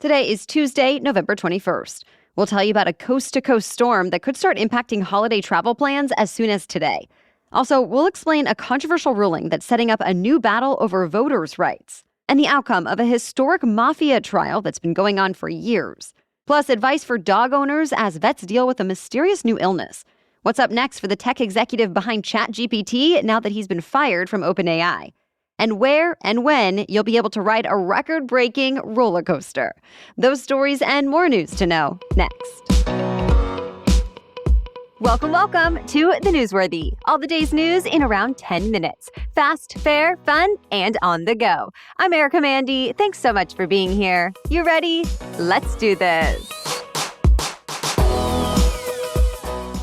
Today is Tuesday, November 21st. We'll tell you about a coast-to-coast storm that could start impacting holiday travel plans as soon as today. Also, we'll explain a controversial ruling that's setting up a new battle over voters' rights, and the outcome of a historic mafia trial that's been going on for years. Plus, advice for dog owners as vets deal with a mysterious new illness. What's up next for the tech executive behind ChatGPT now that he's been fired from OpenAI? And where and when you'll be able to ride a record-breaking roller coaster. Those stories and more news to know next. Welcome to The Newsworthy. All the day's news in around 10 minutes. Fast, fair, fun, and on the go. I'm Erica Mandy. Thanks so much for being here. You ready? Let's do this.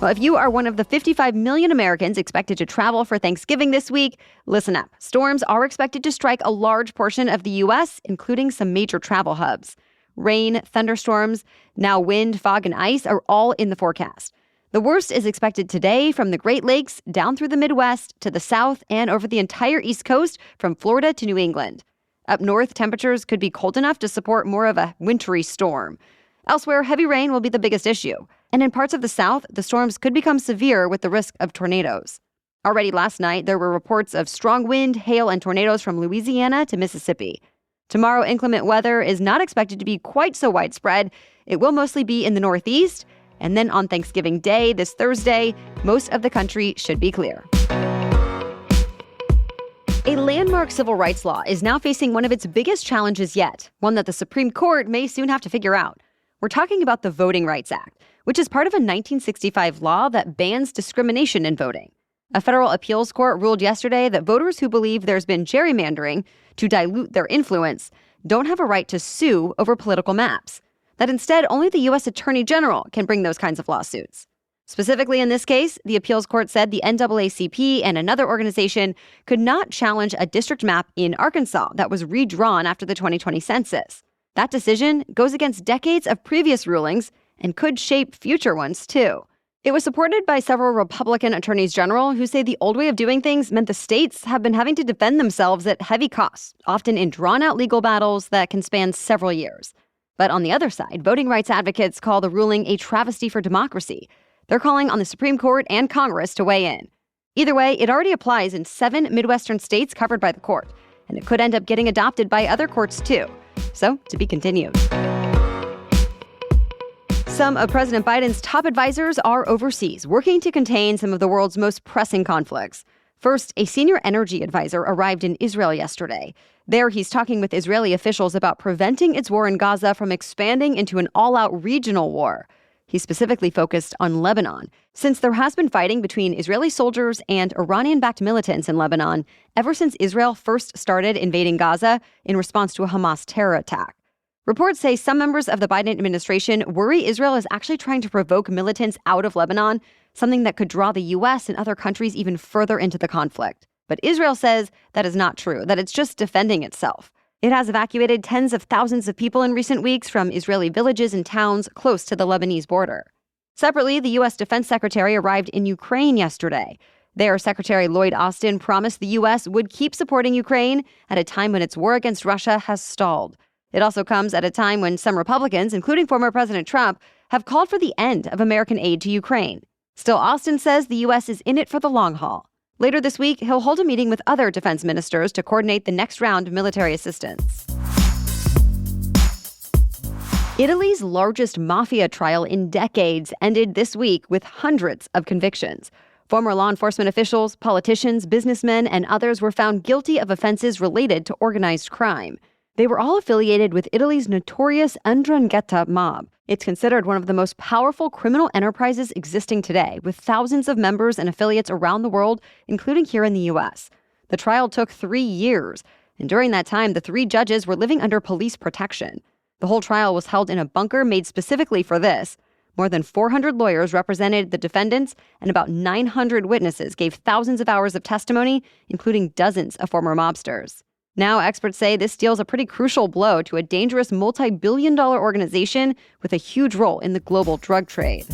Well, if you are one of the 55 million Americans expected to travel for Thanksgiving this week, listen up. Storms are expected to strike a large portion of the U.S., including some major travel hubs. Rain, thunderstorms, now wind, fog, and ice are all in the forecast. The worst is expected today from the Great Lakes down through the Midwest to the South and over the entire East Coast from Florida to New England. Up north, temperatures could be cold enough to support more of a wintry storm. Elsewhere, heavy rain will be the biggest issue. And in parts of the South, the storms could become severe with the risk of tornadoes. Already last night, there were reports of strong wind, hail, and tornadoes from Louisiana to Mississippi. Tomorrow, inclement weather is not expected to be quite so widespread. It will mostly be in the Northeast. And then on Thanksgiving Day, this Thursday, most of the country should be clear. A landmark civil rights law is now facing one of its biggest challenges yet, one that the Supreme Court may soon have to figure out. We're talking about the Voting Rights Act, which is part of a 1965 law that bans discrimination in voting. A federal appeals court ruled yesterday that voters who believe there's been gerrymandering to dilute their influence don't have a right to sue over political maps. That instead, only the U.S. Attorney General can bring those kinds of lawsuits. Specifically in this case, the appeals court said the NAACP and another organization could not challenge a district map in Arkansas that was redrawn after the 2020 census. That decision goes against decades of previous rulings and could shape future ones, too. It was supported by several Republican attorneys general who say the old way of doing things meant the states have been having to defend themselves at heavy costs, often in drawn-out legal battles that can span several years. But on the other side, voting rights advocates call the ruling a travesty for democracy. They're calling on the Supreme Court and Congress to weigh in. Either way, it already applies in 7 Midwestern states covered by the court, and it could end up getting adopted by other courts, too. So, to be continued. Some of President Biden's top advisors are overseas, working to contain some of the world's most pressing conflicts. First, a senior energy advisor arrived in Israel yesterday. There, he's talking with Israeli officials about preventing its war in Gaza from expanding into an all-out regional war. He specifically focused on Lebanon, since there has been fighting between Israeli soldiers and Iranian-backed militants in Lebanon ever since Israel first started invading Gaza in response to a Hamas terror attack. Reports say some members of the Biden administration worry Israel is actually trying to provoke militants out of Lebanon, something that could draw the U.S. and other countries even further into the conflict. But Israel says that is not true, that it's just defending itself. It has evacuated tens of thousands of people in recent weeks from Israeli villages and towns close to the Lebanese border. Separately, the U.S. Defense Secretary arrived in Ukraine yesterday. There, Secretary Lloyd Austin promised the U.S. would keep supporting Ukraine at a time when its war against Russia has stalled. It also comes at a time when some Republicans, including former President Trump, have called for the end of American aid to Ukraine. Still, Austin says the U.S. is in it for the long haul. Later this week, he'll hold a meeting with other defense ministers to coordinate the next round of military assistance. Italy's largest mafia trial in decades ended this week with hundreds of convictions. Former law enforcement officials, politicians, businessmen, and others were found guilty of offenses related to organized crime. They were all affiliated with Italy's notorious 'Ndrangheta mob. It's considered one of the most powerful criminal enterprises existing today, with thousands of members and affiliates around the world, including here in the U.S. The trial took 3 years, and during that time, the 3 judges were living under police protection. The whole trial was held in a bunker made specifically for this. More than 400 lawyers represented the defendants, and about 900 witnesses gave thousands of hours of testimony, including dozens of former mobsters. Now, experts say this deals a pretty crucial blow to a dangerous multi-billion-dollar organization with a huge role in the global drug trade.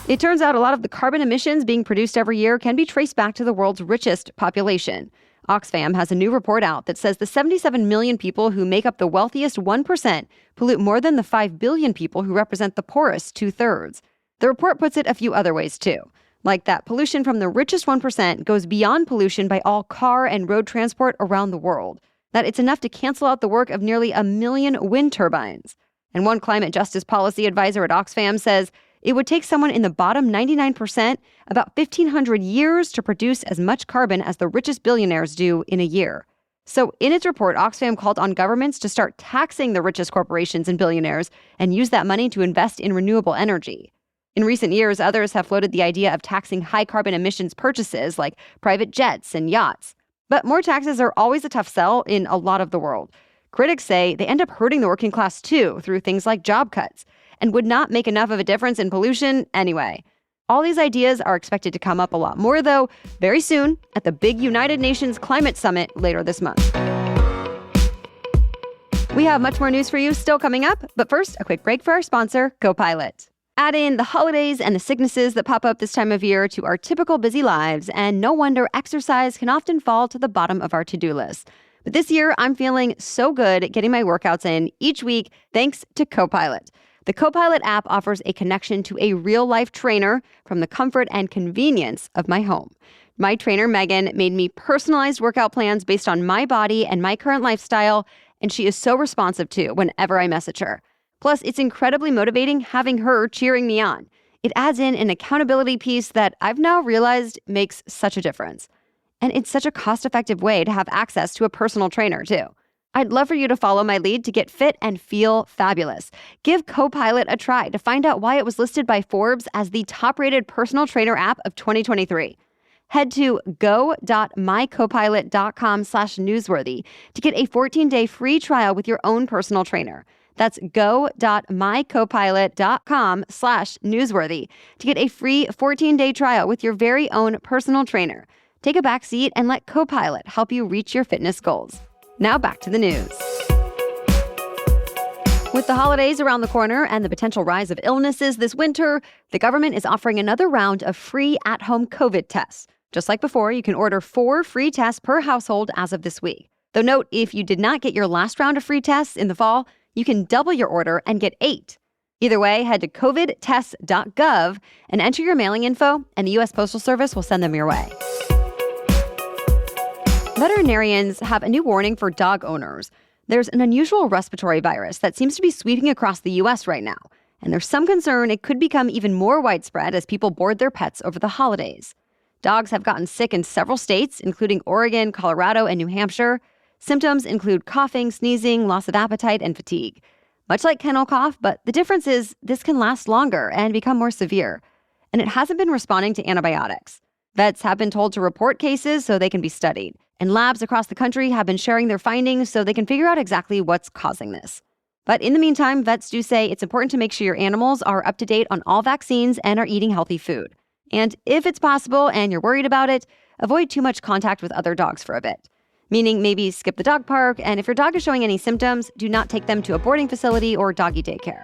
It turns out a lot of the carbon emissions being produced every year can be traced back to the world's richest population. Oxfam has a new report out that says the 77 million people who make up the wealthiest 1% pollute more than the 5 billion people who represent the poorest 2/3. The report puts it a few other ways, too, like that pollution from the richest 1% goes beyond pollution by all car and road transport around the world, that it's enough to cancel out the work of nearly 1 million wind turbines. And one climate justice policy advisor at Oxfam says it would take someone in the bottom 99% about 1,500 years to produce as much carbon as the richest billionaires do in a year. So in its report, Oxfam called on governments to start taxing the richest corporations and billionaires and use that money to invest in renewable energy. In recent years, others have floated the idea of taxing high carbon emissions purchases like private jets and yachts. But more taxes are always a tough sell in a lot of the world. Critics say they end up hurting the working class too through things like job cuts and would not make enough of a difference in pollution anyway. All these ideas are expected to come up a lot more, though, very soon at the big United Nations Climate Summit later this month. We have much more news for you still coming up, but first, a quick break for our sponsor, Copilot. Add in the holidays and the sicknesses that pop up this time of year to our typical busy lives, and no wonder exercise can often fall to the bottom of our to-do list. But this year, I'm feeling so good at getting my workouts in each week thanks to Copilot. The Copilot app offers a connection to a real-life trainer from the comfort and convenience of my home. My trainer, Megan, made me personalized workout plans based on my body and my current lifestyle, and she is so responsive too whenever I message her. Plus, it's incredibly motivating having her cheering me on. It adds in an accountability piece that I've now realized makes such a difference. And it's such a cost-effective way to have access to a personal trainer, too. I'd love for you to follow my lead to get fit and feel fabulous. Give Copilot a try to find out why it was listed by Forbes as the top-rated personal trainer app of 2023. Head to go.mycopilot.com/newsworthy to get a 14-day free trial with your own personal trainer. That's go.mycopilot.com/newsworthy to get a free 14-day trial with your very own personal trainer. Take a back seat and let Copilot help you reach your fitness goals. Now back to the news. With the holidays around the corner and the potential rise of illnesses this winter, the government is offering another round of free at-home COVID tests. Just like before, you can order 4 free tests per household as of this week. Though note, if you did not get your last round of free tests in the fall, you can double your order and get 8. Either way, head to covidtests.gov and enter your mailing info, and the U.S. Postal Service will send them your way. Veterinarians have a new warning for dog owners. There's an unusual respiratory virus that seems to be sweeping across the U.S. right now, and there's some concern it could become even more widespread as people board their pets over the holidays. Dogs have gotten sick in several states, including Oregon, Colorado, and New Hampshire. Symptoms include coughing, sneezing, loss of appetite, and fatigue. Much like kennel cough, but the difference is this can last longer and become more severe. And it hasn't been responding to antibiotics. Vets have been told to report cases so they can be studied. And labs across the country have been sharing their findings so they can figure out exactly what's causing this. But in the meantime, vets do say it's important to make sure your animals are up to date on all vaccines and are eating healthy food. And if it's possible and you're worried about it, avoid too much contact with other dogs for a bit. Meaning maybe skip the dog park, and if your dog is showing any symptoms, do not take them to a boarding facility or doggy daycare.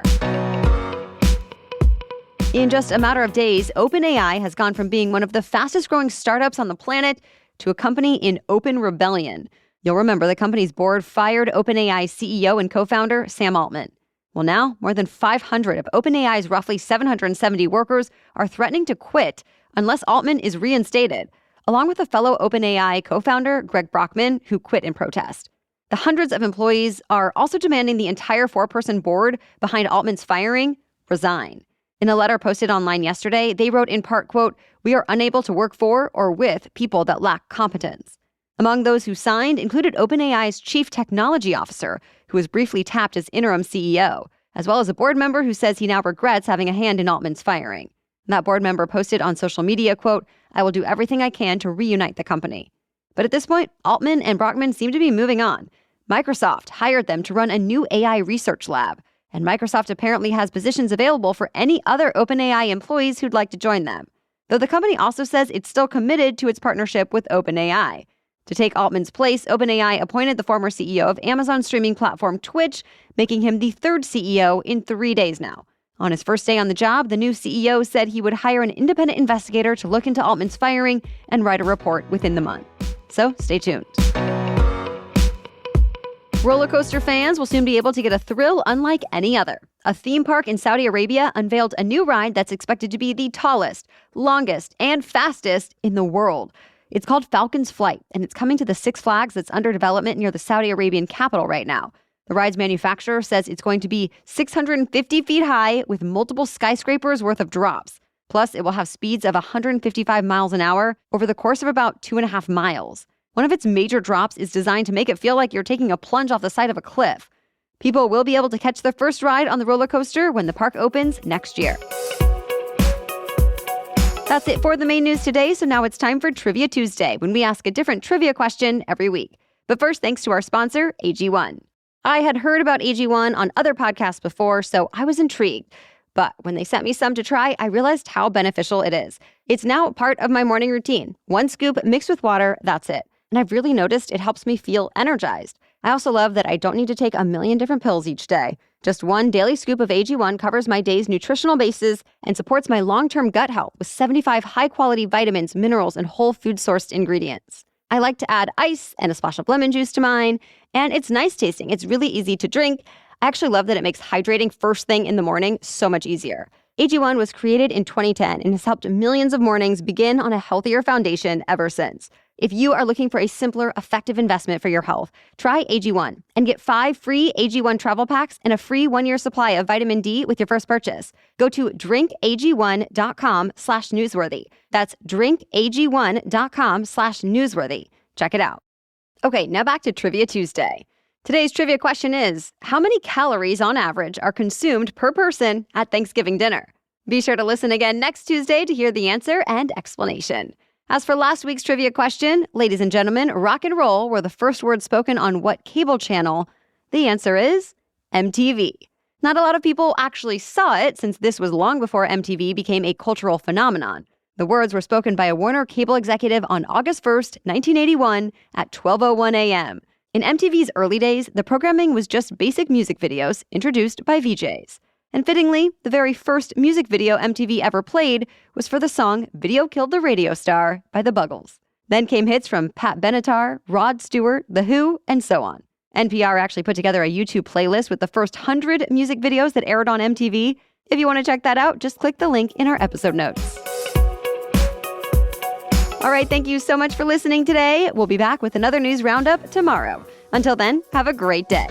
In just a matter of days, OpenAI has gone from being one of the fastest growing startups on the planet to a company in open rebellion. You'll remember the company's board fired OpenAI CEO and co-founder Sam Altman. Well, now more than 500 of OpenAI's roughly 770 workers are threatening to quit unless Altman is reinstated, along with a fellow OpenAI co-founder, Greg Brockman, who quit in protest. The hundreds of employees are also demanding the entire 4-person board behind Altman's firing resign. In a letter posted online yesterday, they wrote in part, quote, "We are unable to work for or with people that lack competence." Among those who signed included OpenAI's chief technology officer, who was briefly tapped as interim CEO, as well as a board member who says he now regrets having a hand in Altman's firing. That board member posted on social media, quote, "I will do everything I can to reunite the company." But at this point, Altman and Brockman seem to be moving on. Microsoft hired them to run a new AI research lab, and Microsoft apparently has positions available for any other OpenAI employees who'd like to join them. Though the company also says it's still committed to its partnership with OpenAI. To take Altman's place, OpenAI appointed the former CEO of Amazon streaming platform Twitch, making him the 3rd CEO in 3 days now. On his first day on the job, the new CEO said he would hire an independent investigator to look into Altman's firing and write a report within the month. So stay tuned. Roller coaster fans will soon be able to get a thrill unlike any other. A theme park in Saudi Arabia unveiled a new ride that's expected to be the tallest, longest, and fastest in the world. It's called Falcon's Flight, and it's coming to the Six Flags that's under development near the Saudi Arabian capital right now. The ride's manufacturer says it's going to be 650 feet high with multiple skyscrapers worth of drops. Plus, it will have speeds of 155 miles an hour over the course of about 2.5 miles. One of its major drops is designed to make it feel like you're taking a plunge off the side of a cliff. People will be able to catch their first ride on the roller coaster when the park opens next year. That's it for the main news today, so now it's time for Trivia Tuesday, when we ask a different trivia question every week. But first, thanks to our sponsor, AG1. I had heard about AG1 on other podcasts before, so I was intrigued. But when they sent me some to try, I realized how beneficial it is. It's now part of my morning routine. 1 scoop mixed with water, that's it. And I've really noticed it helps me feel energized. I also love that I don't need to take a million different pills each day. Just 1 daily scoop of AG1 covers my day's nutritional bases and supports my long-term gut health with 75 high-quality vitamins, minerals, and whole food-sourced ingredients. I like to add ice and a splash of lemon juice to mine, and it's nice tasting. It's really easy to drink. I actually love that it makes hydrating first thing in the morning so much easier. AG1 was created in 2010 and has helped millions of mornings begin on a healthier foundation ever since. If you are looking for a simpler, effective investment for your health, try AG1 and get 5 free AG1 travel packs and a free 1-year supply of vitamin D with your first purchase. Go to drinkag1.com/newsworthy. That's drinkag1.com/newsworthy. Check it out. Okay, now back to Trivia Tuesday. Today's trivia question is, how many calories on average are consumed per person at Thanksgiving dinner? Be sure to listen again next Tuesday to hear the answer and explanation. As for last week's trivia question, ladies and gentlemen, rock and roll were the first words spoken on what cable channel? The answer is MTV. Not a lot of people actually saw it, since this was long before MTV became a cultural phenomenon. The words were spoken by a Warner Cable executive on August 1st, 1981 at 12:01 a.m. In MTV's early days, the programming was just basic music videos introduced by VJs. And fittingly, the very first music video MTV ever played was for the song Video Killed the Radio Star by the Buggles. Then came hits from Pat Benatar, Rod Stewart, The Who, and so on. NPR actually put together a YouTube playlist with the first 100 music videos that aired on MTV. If you want to check that out, just click the link in our episode notes. All right, thank you so much for listening today. We'll be back with another news roundup tomorrow. Until then, have a great day.